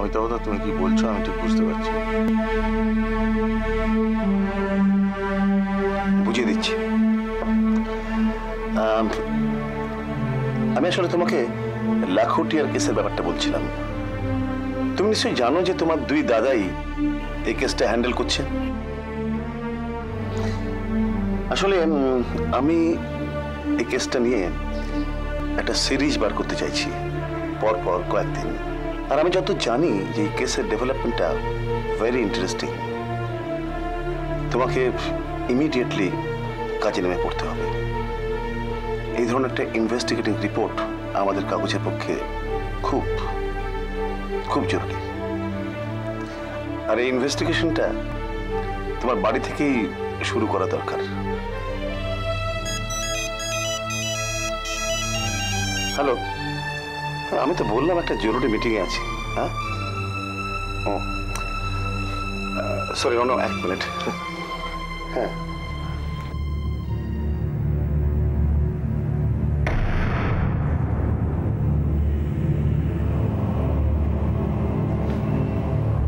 অমিতাভদা, তুমি কি বলছো আমি ঠিক বুঝতে পারছি। বুঝিয়ে দিচ্ছি। আমি আসলে তোমাকে লাখোটিয়ার কেসের ব্যাপারটা বলছিলাম। তুমি নিশ্চয়ই জানো যে তোমার দুই দাদাই এই কেসটা হ্যান্ডেল করছে। আসলে আমি এই কেসটা নিয়ে একটা সিরিজ বার করতে চাইছি পরপর কয়েকদিন। আর আমি যত জানি যে এই কেসের ডেভেলপমেন্টটা ভেরি ইন্টারেস্টিং। তোমাকে ইমিডিয়েটলি কাজে নেমে পড়তে হবে। এই ধরনের একটা ইনভেস্টিগেটিং রিপোর্ট আমাদের কাগজের পক্ষে খুব খুব জরুরি। আর এই ইনভেস্টিগেশনটা তোমার বাড়ি থেকেই শুরু করা দরকার। হ্যালো, আমি তো বললাম একটা জরুরি মিটিংয়ে আছি। হ্যাঁ, ও সরি, অন্য 1 মিনিট। হ্যাঁ,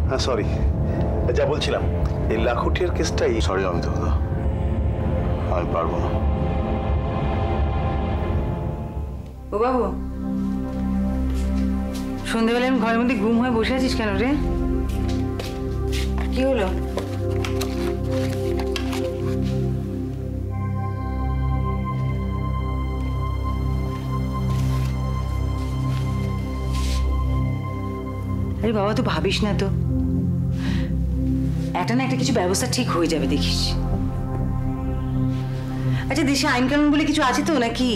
হ্যাঁ সরি, যা বলছিলাম এই লাখোটিয়ার কেসটাই। সরি অমিতাভদা, আমি পারবো না। ও বাবু, সন্ধ্যেবেলায় আমি ঘরের মধ্যে গুম হয়ে বসে আছিস কেন রে? কি হলো? আরে বাবা, তো ভাবিস না তো, একটা না একটা কিছু ব্যবস্থা ঠিক হয়ে যাবে দেখিস। আচ্ছা, দেশে আইন কানুন বলে কিছু আছে তো নাকি?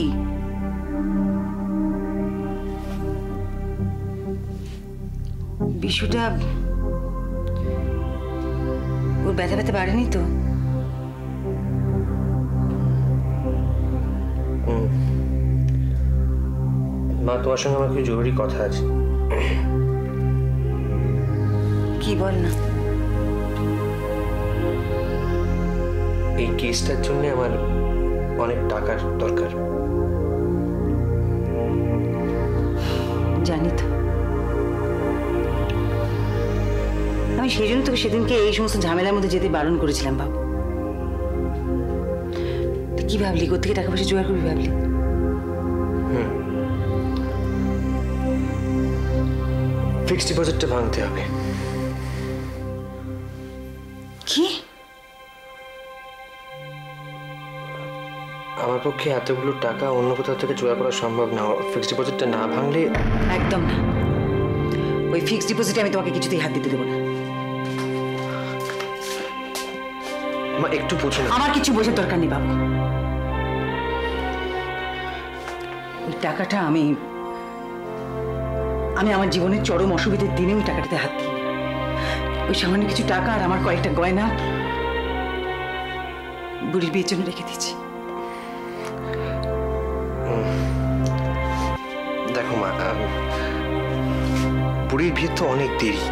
বিশুটা ওর ব্যথা ব্যথা বাড়েনি তো? মা, তোমার সঙ্গে আমার কিছু জরুরি কথা আছে। কি বল না। এই কেসটার জন্য আমার অনেক টাকার দরকার। জানি তো, আমি সেই জন্য তোকে সেদিনকে এই সমস্ত ঝামেলার মধ্যে যেতে বারণ করেছিলাম। বাবু, তুই কি ভাবলি কোত্থেকে টাকা পয়সা জোগাড় করবি ভাবলি? ফিক্সড ডিপোজিটটা ভাঙতে হবে। কি? আমার পক্ষে এতগুলো টাকা অন্য কোথাও থেকে জোগাড় করা সম্ভব না। ফিক্সড ডিপোজিটটা না ভাঙলে। একদম না, ওই ফিক্সড ডিপোজিটে আমি তোমাকে কিছুতেই হাত দিতে দেবো না। মা, একটু বুঝো না। আমার কিছু বোঝার দরকার নেই বাবু। ওই টাকাটা আমি আমার জীবনের চরম অসুবিধার দিনে ওই টাকাটাতে হাত দিই। ওই সামান্য কিছু টাকা আর আমার কয়েকটা গয়না বুড়ির বিয়ের জন্য রেখে দিয়েছি। দেখো মা, বুড়ির বিয়ে তো অনেক দেরি।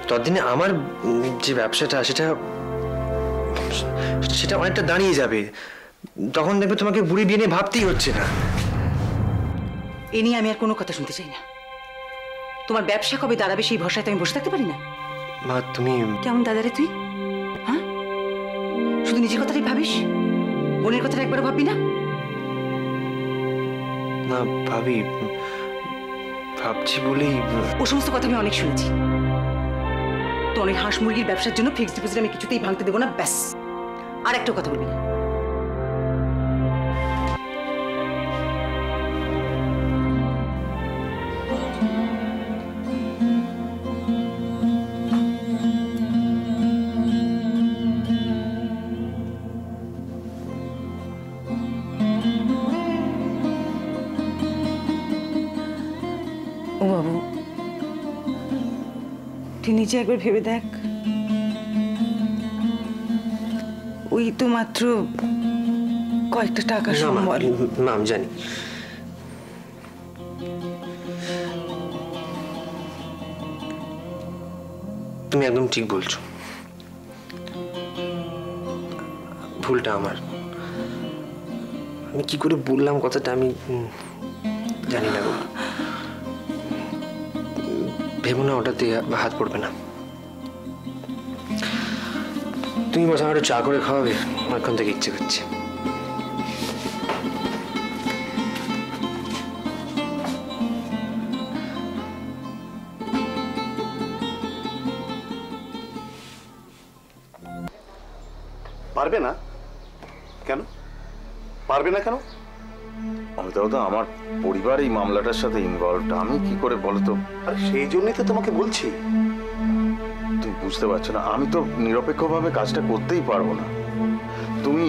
ততদিনে আমার যে ব্যবসাটা সেটা অনেকটা দাঁড়িয়ে যাবে। তখন দেখবে তোমাকে বুড়ি বিয়ে নিয়ে ভাবতেই হচ্ছে না। এ নিয়ে আমি আর কোনো কথা শুনতে চাই না। তোমার ব্যবসা কবে দাঁড়াবে সেই ভরসায় আমি বসে থাকতে পারি না। মা, তুমি কেমন দাদারে তুই? হ্যাঁ, শুধু নিজের কথাটাই ভাবিস, বোনের কথাটা একবারও ভাববি না? না ভাবছি বলেই। ও সমস্ত কথা আমি অনেক শুনেছি। তো অনেক হাঁস মুরগির ব্যবসার জন্য ফিক্সড ডিপোজিট আমি কিছুতেই ভাঙতে দেবো না, ব্যাস। আর একটা কথা বলবি না। ও বাবু, তুই নিজে একবার ভেবে দেখ, ওই তো মাত্র কয়েকটা টাকা সম্বল। মা, আমি জানি। তুমি একদম ঠিক বলছো। ভুলটা আমার। আমি কি করে বললাম কথাটা আমি জানি না গো। ভেবো না ওটাতে হাত পড়বে না। তুমি বস, আমার একটু চা করে খাওয়াবে, আমার এখন থেকে ইচ্ছে করছে। পারবে না কেন? পারবে না কেন? অমিতাভ দা, আমার পরিবার এই মামলাটার সাথে ইনভলভড, আমি কি করে বলো তো? আর সেই জন্যই তো তোমাকে বলছি। তুমি বুঝতে পারছো না, আমি তো নিরপেক্ষভাবে কাজটা করতেই পারবো না। তুমি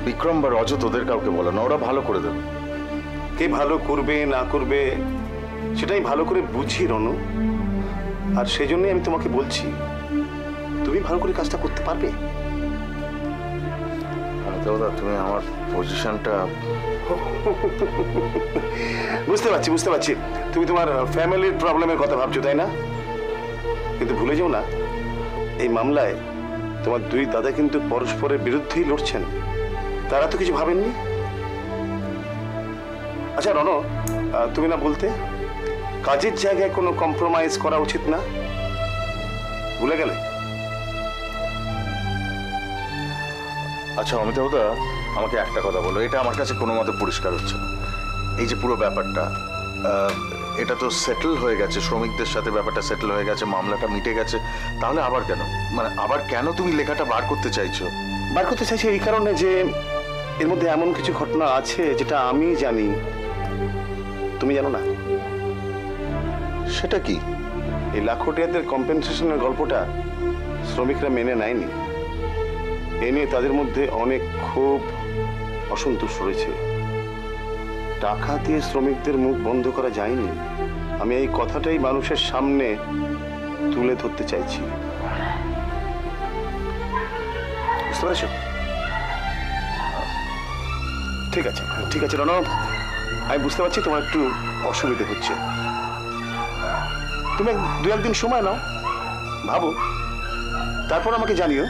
বিক্রম বা রজত ওদের কাউকে বলো না, ওরা ভালো করে দেবে। কে ভালো করবে না করবে সেটাই ভালো করে বুঝি রনু, আর সেই জন্যই আমি তোমাকে বলছি তুমি ভালো করে কাজটা করতে পারবে। অমিতাভ দা, তুমি আমার পজিশনটা বুঝতে পারছি তুমি তোমার ফ্যামিলির প্রবলেমের কথা ভাবছো, তাই না? কিন্তু ভুলে যাও না, এই মামলায় তোমার দুই দাদা কিন্তু পরস্পরের বিরুদ্ধেই লড়ছেন। তারা তো কিছু ভাবেননি। আচ্ছা রনো, তুমি না বলতে কাজের জায়গায় কোনো কম্প্রোমাইজ করা উচিত না, ভুলে গেলে? আচ্ছা অমিতাভ দা, আমাকে একটা কথা বলো, এটা আমার কাছে কোনো মতে পরিষ্কার হচ্ছে না। এই যে পুরো ব্যাপারটা, এটা তো সেটেল হয়ে গেছে, শ্রমিকদের সাথে ব্যাপারটা সেটেল হয়ে গেছে, মামলাটা মিটে গেছে, তাহলে আবার কেন, মানে আবার কেন তুমি লেখাটা বার করতে চাইছো? বার করতে চাইছি এই কারণে যে এর মধ্যে এমন কিছু ঘটনা আছে যেটা আমি জানি, তুমি জানো না। সেটা কি? এই লাখোটিয়াদের কম্পেনসেশনের গল্পটা শ্রমিকরা মেনে নেয়নি। এ নিয়ে তাদের মধ্যে অনেক ক্ষোভ, অসন্তোষ রয়েছে। টাকা দিয়ে শ্রমিকদের মুখ বন্ধ করা যায়নি। আমি এই কথাটাই মানুষের সামনে তুলে ধরতে চাইছি, বুঝতে পেরেছ? ঠিক আছে রণব, আমি বুঝতে পারছি তোমার একটু অসুবিধে হচ্ছে। তুমি দু একদিন সময় নাও, ভাবো, তারপর আমাকে জানিও।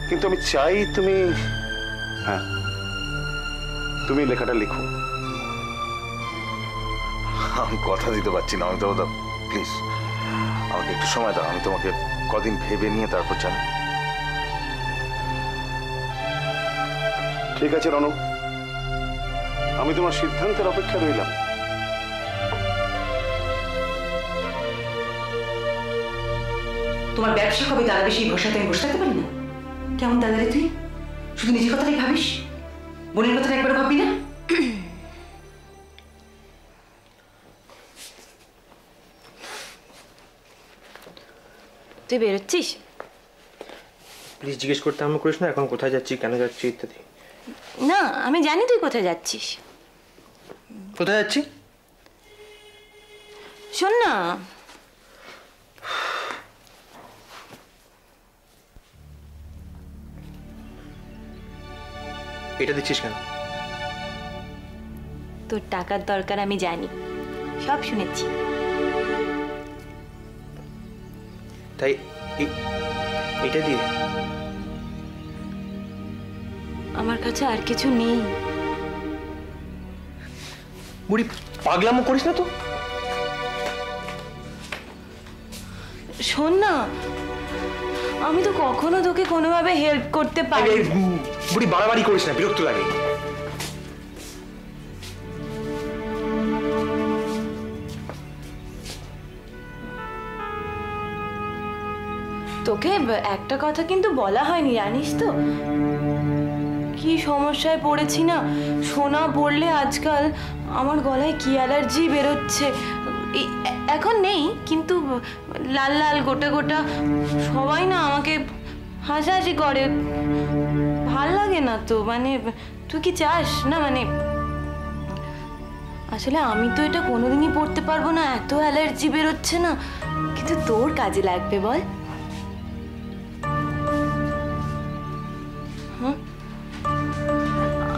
কিন্তু আমি চাই তুমি লেখাটা লিখো। আমি কথা দিতে পারছি না অমিতাভ দা, প্লিজ আমাকে একটু সময় দাও, আমি তোমাকে কদিন ভেবে নিয়ে তারপর জানি। ঠিক আছে রনু, আমি তোমার সিদ্ধান্তের অপেক্ষা রইলাম। তোমার ব্যবসা কবে দাঁড়াবে সেই ভরসাতে আমি বসে থাকতে পারি না? কেমন দাদা রে তুই? শুধু নিজের কথাটাই ভাবিস, বোনের কথাটা একবার ভাববি না? তুই বেরোচ্ছিস? প্লিজ জিজ্ঞেস করতে আমি করিস না, এখন কোথায় যাচ্ছি, কেন যাচ্ছি ইত্যাদি। না, আমি জানি তুই কোথায় যাচ্ছিস। কোথায় যাচ্ছি? শোন না, এটা দিচ্ছিস কেন? তোর টাকার দরকার আমি জানি, সব শুনেছি। তাই এটা দিয়ে? আমার কাছে আর কিছু নেই। বুড়ি পাগলামো করিস না তো। শোন না, আমি তো কখনো তোকে কোনোভাবে হেল্প করতে পারি। বুড়ি বাড়াবাড়ি করিস না, বিরক্ত লাগে। তোকে একটা কথা কিন্তু বলা হয়নি, জানিস তো কি সমস্যায় পড়েছি না। সোনা পড়লে আজকাল আমার গলায় কি অ্যালার্জি বেরোচ্ছে। এখন নেই, কিন্তু লাল লাল গোটা গোটা, সবাই না আমাকে হাসাহাসি করে, ভাল লাগে না তো। মানে তুই কি চাস না? মানে আসলে আমি তো এটা কোনোদিনই পড়তে পারবো না, এত অ্যালার্জি বেরোচ্ছে না, কিন্তু তোর কাজে লাগবে বল।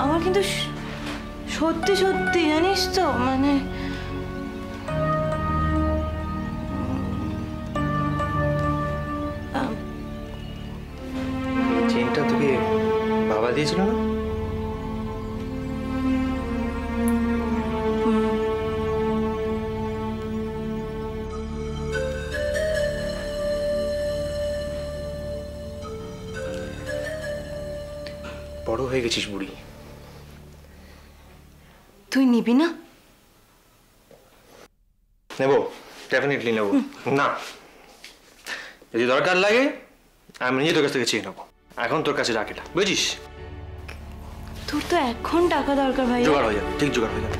আমার কিন্তু সত্যি সত্যি জানিস তো, মানে চেনটা তোকে বাবা দিয়েছিল না? বড় হয়ে গেছিস বুড়ি। তুই নিবি না? নেবো, ডেফিনেটলি নেবো। না, যদি দরকার লাগে আমি নিজে তোর কাছ থেকে চেয়ে নেবো। এখন তোর কাছে রাখ এটা, বুঝিস? তোর তো এখন টাকা দরকার ভাই। জোগাড় হয়ে যাবে, ঠিক জোগাড় হয়ে যাবে।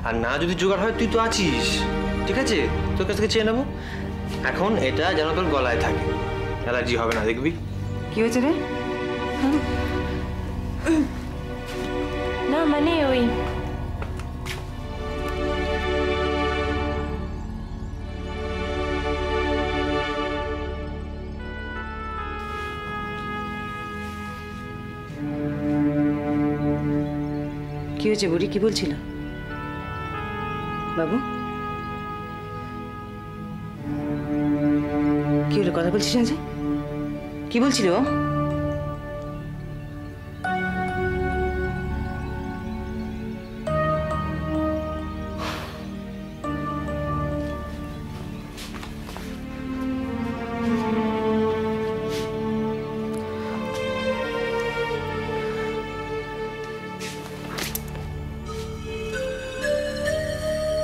আর না যদি জোগাড় হয়, তুই তো আছিস, ঠিক আছে? তোর কাছ থেকে চেয়ে নেবো। এখন এটা যেন তোর গলায় থাকে, অ্যালার্জি হবে না, দেখবি? কি হয়েছে রে? না মানে ওই কি হয়েছে বুড়ি, কি বলছিল বাবু? কি হলো, কথা বলছিস না যে? কি বলছিল ও?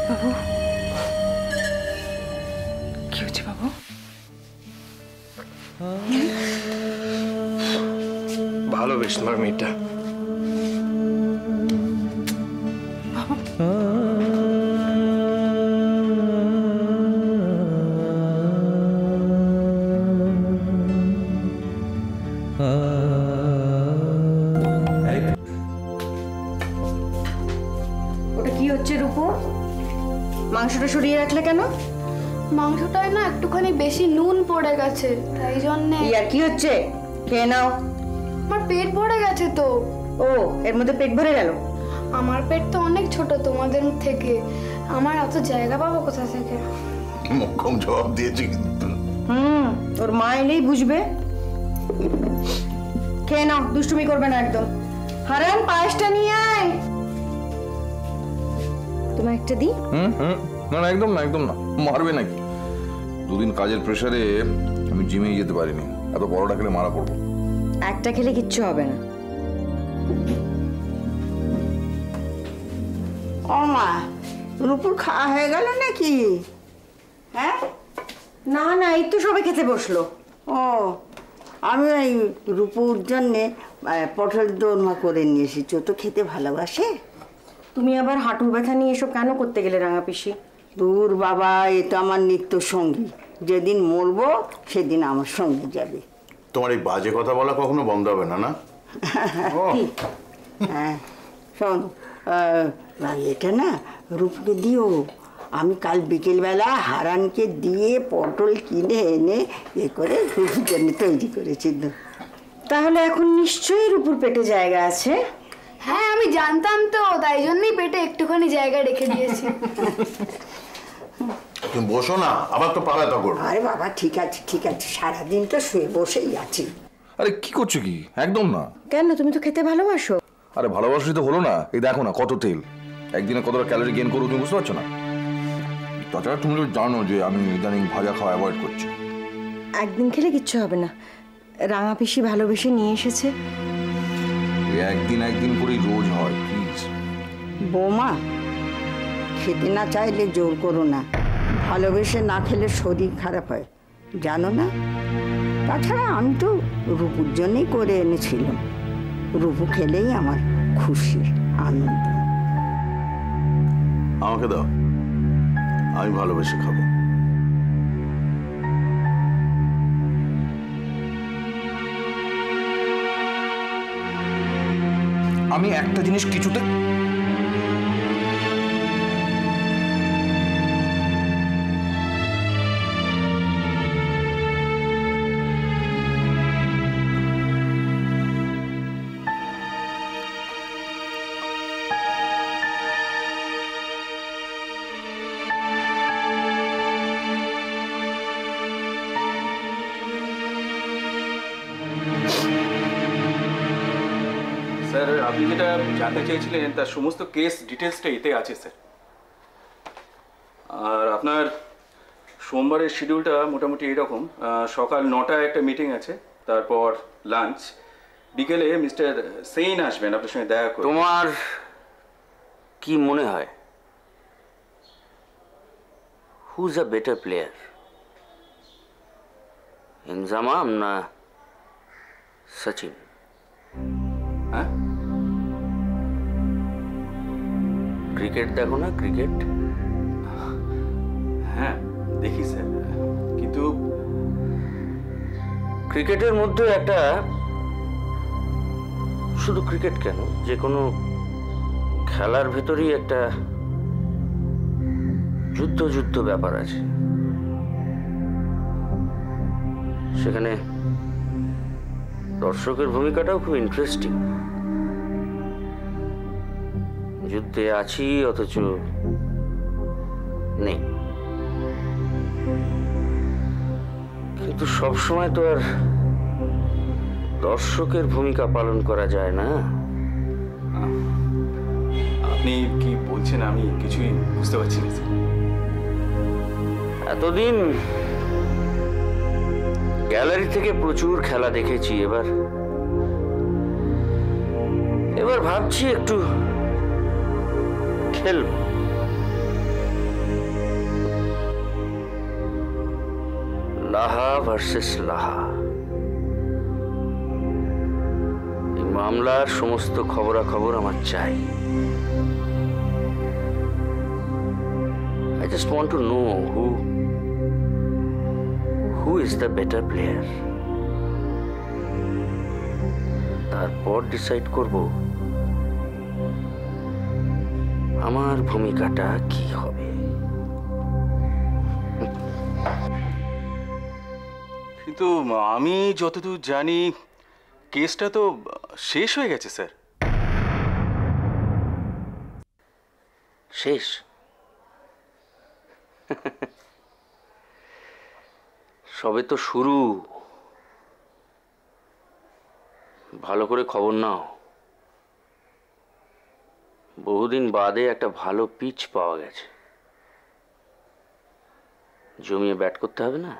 বাবু কি হচ্ছে বাবু? ভালোবেস তোমার মেয়েটা। ওটা কি হচ্ছে রূপু? মাংসটা সরিয়ে রাখলে কেন? মাংসটায় না একটুখানি বেশি নুন পড়ে গেছে, তাই জন্যে। আর কি হচ্ছে? খেয়ে নাও। আমার পেট ভরে গেছে তো। ও, এর মধ্যে পেট ভরে গেল? আমার পেট তো অনেক ছোট তোমাদের থেকে, আমার এত জায়গা পাবো কোথা থেকে? মোক্ষম জবাব দিয়েছি কিন্তু। ওর মা এলেই বুঝবে। খেয়ে নাও, দুষ্টুমি করবে না একদম। হারান, পায়েসটা নিয়ে আয়। তোমার একটা দি। না না, একদম না, একদম না। মারবে নাকি? দুদিন কাজের প্রেসারে আমি জিমেই যেতে পারিনি। এত পরোটা খেলে মারা পড়বো। একটা খেলে কিচ্ছু হবে না। ও মা, রূপুর খাওয়া হয়ে গেল নাকি? হ্যাঁ? না না, এই তো সবে খেতে বসলো। ও, আমি ওই রূপুর জন্যে পটল দোরমা করে নিয়ে এসেছি। ও তো খেতে ভালোবাসে। তুমি আবার হাঁটুর ব্যথা নিয়ে এসব কেন করতে গেলে রাঙা পিসি? দূর বাবা, এ তো আমার নিত্য সঙ্গী। যেদিন মরবো সেদিন আমার সঙ্গে যাবে। তোমার এই বাজে কথা বলা কখনো বন্ধ হবে না, না? হ্যাঁ, শোন, এটা না রূপকে দিও। আমি কাল বিকেলবেলা হারানকে দিয়ে পটল কিনে এনে এ করে রূপুর জন্য তৈরি করেছি। তাহলে এখন নিশ্চয়ই রূপুর পেটে জায়গা আছে। হ্যাঁ, আমি জানতাম তো, তাই জন্যই পেটে একটুখানি জায়গা রেখে দিয়েছি। তুমি বসো না, আবার তো পালাতা করবো। আরে বাবা, ঠিক আছে ঠিক আছে, সারাদিন তো শুয়ে বসেই আছি। আরে কি করছো কি? একদম না। কেন, তুমি তো খেতে ভালোবাসো। আরে ভালোবাসি তো হলো না। এই দেখো না কত তেল, একদিনে কতটা ক্যালোরি গেইন করবো তুমি বুঝতে পারছো না? তাছাড়া তুমি তো জানো যে আমি ইদানিং ভাজা খাওয়া অ্যাভয়েড করছি। একদিন খেলে কিচ্ছু হবে না। রাঙা পিসি ভালোবেসে নিয়ে এসেছে। একদিন একদিন করেই রোজ হয়, প্লিজ। বৌমা, খেতে না চাইলে জোর করো না। ভালোবেসে না খেলে শরীর খারাপ হয়, জানো না? তাছাড়া আমি তো রূপুর জন্যই করে এনেছিলাম। রূপু খেলেই আমার খুশি, আনন্দ। আমাকে দাও, আমি ভালোবেসে খাবো। আমি একটা জিনিস কিছুতে স্যার, আপনি যেটা জানতে চেয়েছিলেন তার সমস্ত কেস ডিটেলসটা এতে আছে স্যার। আর আপনার সোমবারের শিডিউলটা মোটামুটি এরকম: সকাল 9টায় একটা মিটিং আছে, তারপর লাঞ্চ, বিকেলে মিস্টার সেইন আসবেন আপনার সঙ্গে দেখা করতে। তোমার কি মনে হয় who's a better player, Inzamam না সচিন? হ্যাঁ, ক্রিকেট দেখো না? ক্রিকেট হ্যাঁ দেখি স্যার, কিন্তু ক্রিকেটের মধ্যে একটা, শুধু ক্রিকেট কেন, যে কোনো খেলার ভেতরেই একটা যুদ্ধ যুদ্ধ ব্যাপার আছে। সেখানে দর্শকের ভূমিকাটাও খুব ইন্টারেস্টিং। যুদ্ধে আছি অথচ নেই, কিন্তু সবসময় তো আর দর্শকের ভূমিকা পালন করা যায় না। আপনি কি বলছেন আমি কিছুই বুঝতে পারছি না স্যার। এতদিন গ্যালারি থেকে প্রচুর খেলা দেখেছি, এবার ভাবছি একটু খেলব। লাহা ভার্সেস লাহা, এই মামলার সমস্ত খবরাখবর আমার চাই। I just want to know who is the better player. তারপর ডিসাইড করব আমার ভূমিকাটা কি হবে। কিন্তু আমি যতদূর জানি কেসটা তো শেষ হয়ে গেছে স্যার। শেষ? সবে তো শুরু। ভালো করে খবর নাও, বহুদিন বাদে একটা ভালো পিচ পাওয়া গেছে, জমিয়ে ব্যাট করতে হবে না?